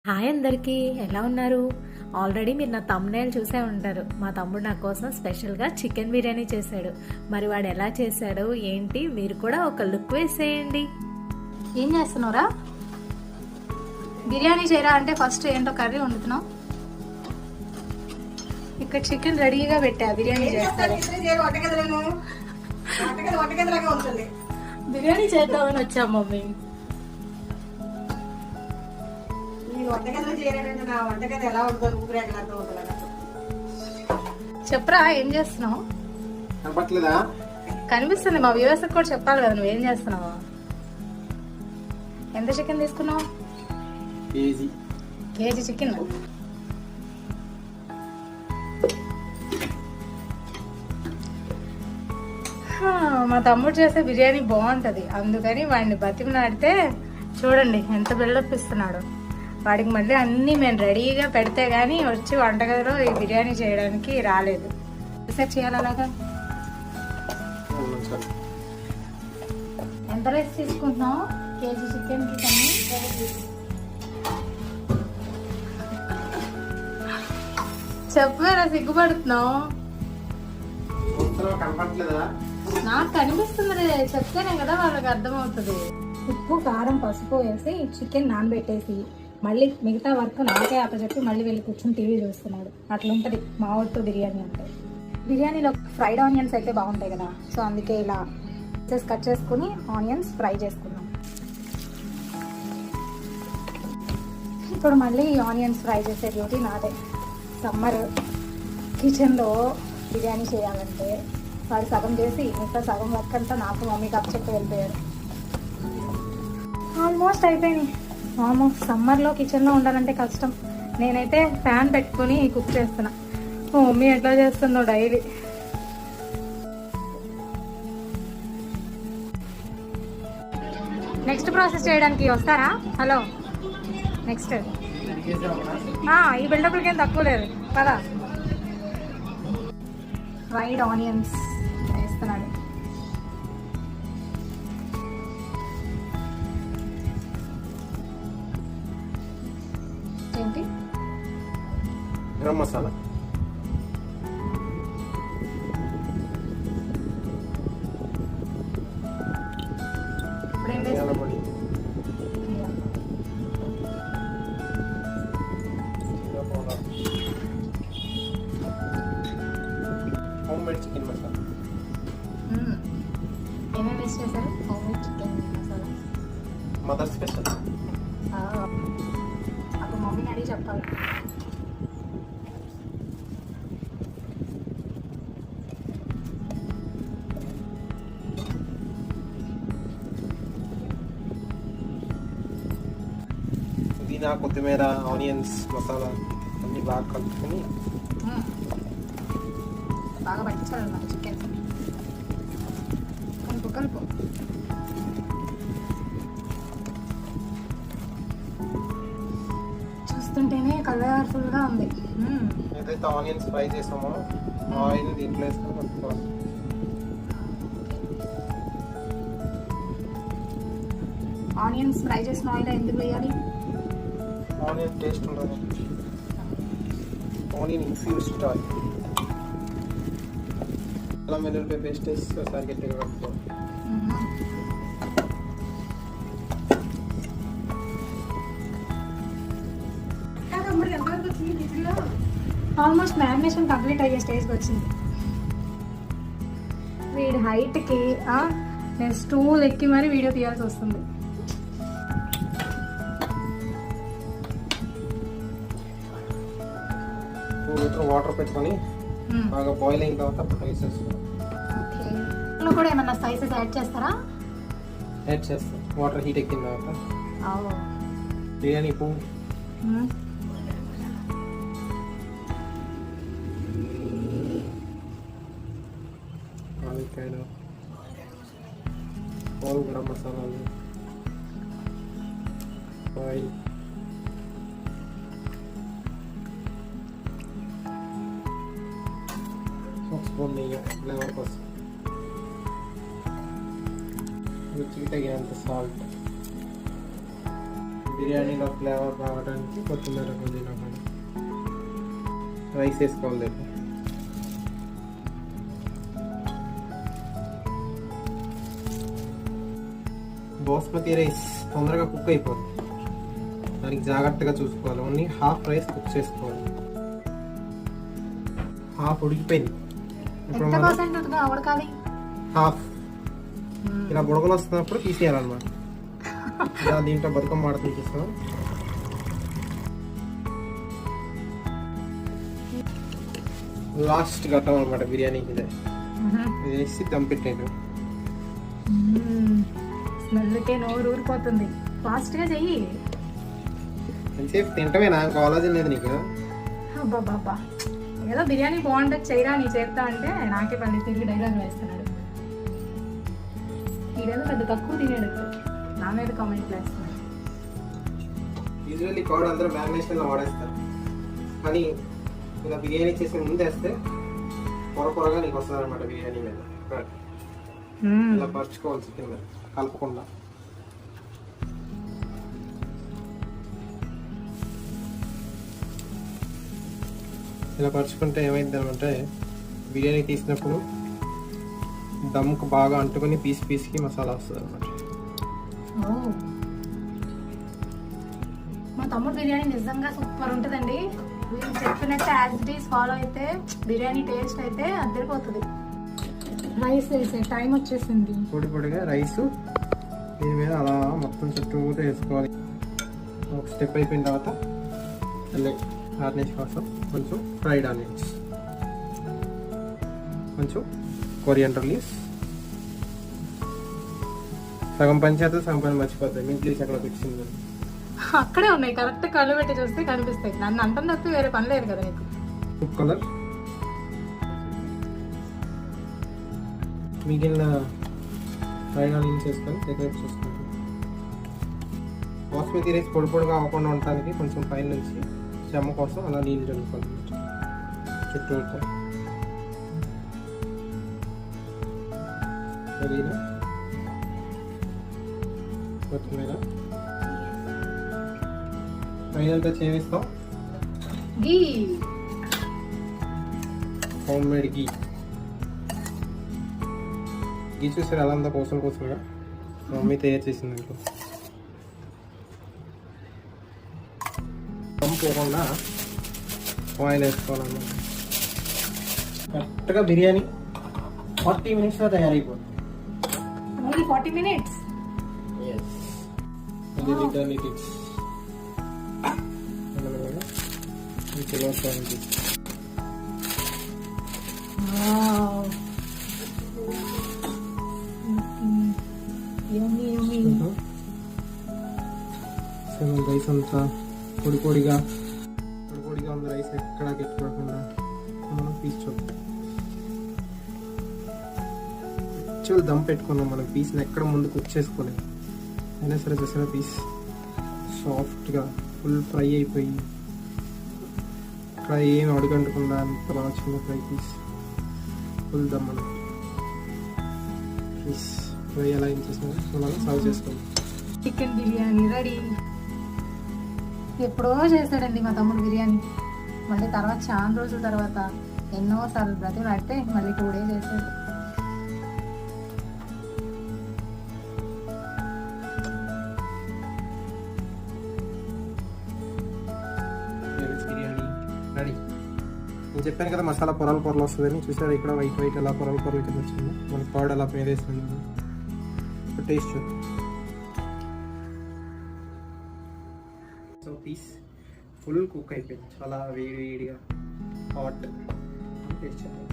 Hi అందరికీ, ఎలా ఉన్నారు? ఆల్రెడీ మీరు నా తమ్మునేలు చూసే ఉంటారు. మా తమ్ముడు నా కోసం స్పెషల్గా చికెన్ బిర్యానీ చేశాడు. మరి వాడు ఎలా చేశాడు ఏంటి, మీరు కూడా ఒక లుక్ వేసేయండి. ఏం చేస్తున్నావురా? బిర్యానీ చేయరా అంటే ఫస్ట్ ఏంటో కర్రీ వండుతున్నావు. ఇక్కడ చికెన్ రెడీగా పెట్టా, బిర్యానీ చేస్తాడు. బిర్యానీ చేద్దామని వచ్చా మమ్మీ. చెప్పరా ఏం చేస్తున్నావు? కనిపిస్తుంది, మా వ్యూవర్స్ కూడా చెప్పాలి కదా నువ్వేం చేస్తున్నావు. ఎంత చికెన్ తీసుకున్నావు? KG chicken. మా తమ్ముడు చేసే బిర్యానీ బాగుంటది, అందుకని వాడిని బతిమలాడితే చూడండి ఎంత బిల్డప్ ఇస్తున్నాడు. వాడికి మళ్ళీ అన్నీ మేము రెడీగా పెడితే గానీ వచ్చి వంటగదిలో ఈ బిర్యానీ చేయడానికి రాలేదు. రిసెర్చ్ చేయాలి అలాగా. ఎంత రైస్ తీసుకుంటున్నావు కేజీ చికెన్కి? చెప్పారా, సిగ్గుపడుతున్నావు? నాకు కనిపిస్తుంది, చెప్తేనే కదా వాళ్ళకి అర్థమవుతుంది. ఉప్పు, కారం, పసుపు వేసి చికెన్ నానబెట్టేసి మళ్ళీ మిగతా వర్క్ నాకే అప్పచెప్పి మళ్ళీ వెళ్ళి కూర్చొని టీవీ చూస్తున్నాడు. అట్లుంటది మా ఊరితో బిర్యానీ అంటే. బిర్యానీలో ఫ్రైడ్ ఆనియన్స్ అయితే బాగుంటాయి కదా, సో అందుకే ఇలా కట్ చేసుకుని ఆనియన్స్ ఫ్రై చేసుకున్నాం. ఇప్పుడు మళ్ళీ ఆనియన్స్ ఫ్రై చేసే డ్యూటీ నాదే. సమ్మర్ కిచెన్లో బిర్యానీ చేయాలంటే వాడు సగం చేసి మిగతా సగం వర్క్ అంతా నాకు మమ్మీకి అప్పచెప్పి వెళ్ళిపోయాడు. ఆల్మోస్ట్ అయిపోయినాయి. సమ్మర్లో కిచెన్లో ఉండాలంటే కష్టం. నేనైతే ఫ్యాన్ పెట్టుకుని కుక్ చేస్తున్నా. మమ్మీ ఎట్లా చేస్తుందో డైలీ. నెక్స్ట్ ప్రాసెస్ చేయడానికి వస్తారా? హలో, నెక్స్ట్ ఈ బిల్డప్లకి ఏం తక్కువ లేదు కదా. ఫ్రైడ్ ఆనియన్స్ వేస్తున్నాడు. ఏంటి? Garam masala. Home made chicken masala. ఏమేమి వేస్ట్ చేశారు? Home made chicken masala mother special. అప్పుడు మమ్మీని అడిగి చెప్పాలి. పుదీనా, కొత్తిమీర, ఆనియన్స్, మసాలా అన్ని బాగా కలుపుకొని బాగా పట్టించాలన్నమాట చికెన్. కలుపు కలుపు. చూస్తుంటేనే కలర్ఫుల్గా ఉంది. ఏదైతే ఆనియన్స్ ఫ్రై చేసామో ఆయిల్ దీంట్లో వేసుకొని కలుపుకోవాలి. ఆనియన్స్ ఫ్రై చేసిన ఆయిల్ ఎందుకు వేయాలి? ఆనియన్ టేస్ట్ ఉండదు. Onion infused oil. అల్లం వెల్లుల్లి పేస్ట్ వేసి ఒకసారి గట్టిగా కలుపుకోవాలి. ఆల్మోస్ట్ మ్యారినేషన్ కంప్లీట్ అయ్యే స్టేజ్కి వచ్చింది. వీడి హైట్కి నేను స్టూల్ ఎక్కి మరి వీడియో తీయాల్సి వస్తుంది. వాటర్ పెట్టుకొని బాగా బాయిల్ అయిన తర్వాత అప్పుడు రైస్ వేసుకోవాలి. ఇందులో కూడా ఏమన్నా స్పైసెస్ యాడ్ చేస్తారా? యాడ్ చేస్తాం. వాటర్ హీట్ ఎక్కిన తర్వాత బిర్యానీ పువ్వు, ఆలికాయలు, హోల్ గరం మసాలాలు, ఆయిల్, ఒక స్పూన్ నెయ్యి ఫ్లేవర్ కోసం, రుచికి తగినంత సాల్ట్, బిర్యానీలో ఫ్లేవర్ రావడానికి కొత్తిమీర పుదీనా కూడా. రైస్ వేసుకోవాలి రేపు. బాస్మతి రైస్ తొందరగా కుక్ అయిపోతుంది, దానికి జాగ్రత్తగా చూసుకోవాలి. ఓన్లీ హాఫ్ రైస్ కుక్ చేసుకోవాలి. హాఫ్ ఉడికిపోయింది, ఇప్పుడు ఎంత పర్సెంట్ ఉడకాలి? హాఫ్. ఇలా బుడగలు వస్తున్నప్పుడు తీసేయాలన్నమాట. ఇలా దీంట్లో బతుకమ్మ ఆడుతుంది చూస్తాం. లాస్ట్ ఘట్టం అనమాట బిర్యానీకి ఇదే. ఇది వేసి దమ్ పెట్టేయడం. స్మెల్కే నోరు ఊరిపోతుంది. ఫాస్ట్గా చెయ్యి. ఎంతసేపు తింటమే, నాకు కాలేజీ లేదు నీకు. అబ్బాబ్బా, ఏదో బిర్యానీ బాగుంటుంది చేయరా నీ చేస్తా అంటే నాకే పని తిరిగి డైలాగ్ వేస్తున్నాడు. ఈడేదో పెద్ద తక్కువ తినేడు, నా మీద కామెంట్ వేస్తున్నాడు. యూజువల్లీ కర్డ్ అందరూ మ్యారినేషన్లో వాడేస్తారు, కానీ ఇలా బిర్యానీ చేసి ముందు వేస్తే పొరగా నీకు వస్తుంది అనమాట బిర్యానీ మీద. ఇలా పరుచుకోవాలి చికెన్ మీద కలపకుండా. ఇలా పరుచుకుంటే ఏమైంది అంటే బిర్యానీ తీసినప్పుడు దమ్ముకు బాగా అంటుకొని పీస్కి మసాలా వస్తుంది అనమాట. మా తమ్ముడు బిర్యానీ నిజంగా సూపర్ ఉంటుందండి. వీళ్ళు చెప్పినట్టు యాజ్ ఇట్ ఈస్ ఫాలో అయితే బిర్యానీ టేస్ట్ అయితే అద్దరిపోతుంది. రైస్ వేసే టైం వచ్చేసింది. పొడి పొడిగా రైస్ దీని మీద అలా మొత్తం చుట్టూతో వేసుకోవాలి. ఒక స్టెప్ అయిపోయిన తర్వాత గార్నిష్ కోసం కొంచెం ఫ్రైడ్ ఆనియన్స్, కొంచెం కొరియాండర్ లీవ్స్. సగం పని చేస్తే సగం పని మర్చిపోతాయి. మింట్ లీవ్స్ అక్కడ పెట్టింది అక్కడే ఉన్నాయి, కరెక్ట్ కళ్ళు పెట్టి చూస్తే కనిపిస్తాయి. నన్ను అంతం తప్పి వేరే పని లేదు కదా నీకు. ఫుడ్ కలర్, మిగిలిన ఫ్రైడ్ ఆనియన్స్ వేసుకొని డెకరేట్ చేసుకోండి. బాస్మతి రైస్ పొడి పొడిగా అవ్వకుండా ఉండటానికి కొంచెం పైన నుంచి చెమ్మ కోసం అలా నీళ్ళు చల్లుకోవాలి చుట్టూ. పుదీనా, కొత్తిమీర, పైనంతా చేవిస్తాం. గీ, హోమ్ మేడ్ గీ. గీ చూసారు అలా అంతా కోసలుగా మమ్మీ తయారు చేసింది. ఇంట్లో పోకుండా ఆయిల్ వేసుకోవాలన్నమాట. కరెక్ట్గా బిర్యానీ 40 minutesలో తయారైపోతుంది. Only 40 minutes. రైస్ అంతా పొడి పొడిగా ఉంది. రైస్ ఎక్కడా గట్టిపడకుండా మనం పీస్ చూద్దాం. యాక్చువల్ దమ్ పెట్టుకున్నాం మనం, పీస్ని ఎక్కడ ముందు కుక్ చేసుకోలేదు. అయినా సరే చూసిన పీస్ సాఫ్ట్గా ఫుల్ ఫ్రై అయిపోయి ఇక్కడ ఏం అడుగంటకుండా అంత బాగా చిన్న ఫ్రై పీస్ ఫుల్ దమ్ అన్నమాట. పీస్ ఫ్రై ఎలా ఏం చేసినా మనం సర్వ్ చేసుకోవాలి. Chicken biryani ready. ఎప్పుడో చేశాడండి మా తమ్ముడు బిర్యానీ. మళ్ళీ తర్వాత చాలా రోజుల తర్వాత ఎన్నోసార్లు బ్రతిలాడితే మళ్ళీ 2 days చేశాడు. బిర్యానీ రెడీ. నేను చెప్పాను కదా మసాలా పొరలు వస్తుందని. చూసారు ఇక్కడ వైట్ ఎలా పొరలు కింద వచ్చింది. మన కర్డ్ అలా మీద వేస్తుంది. టేస్ట్ చూద్దాం. సో పీస్ ఫుల్ కుక్ అయిపోయింది, చాలా వేడిగా హాట్. టేస్ట్ చేద్దాం.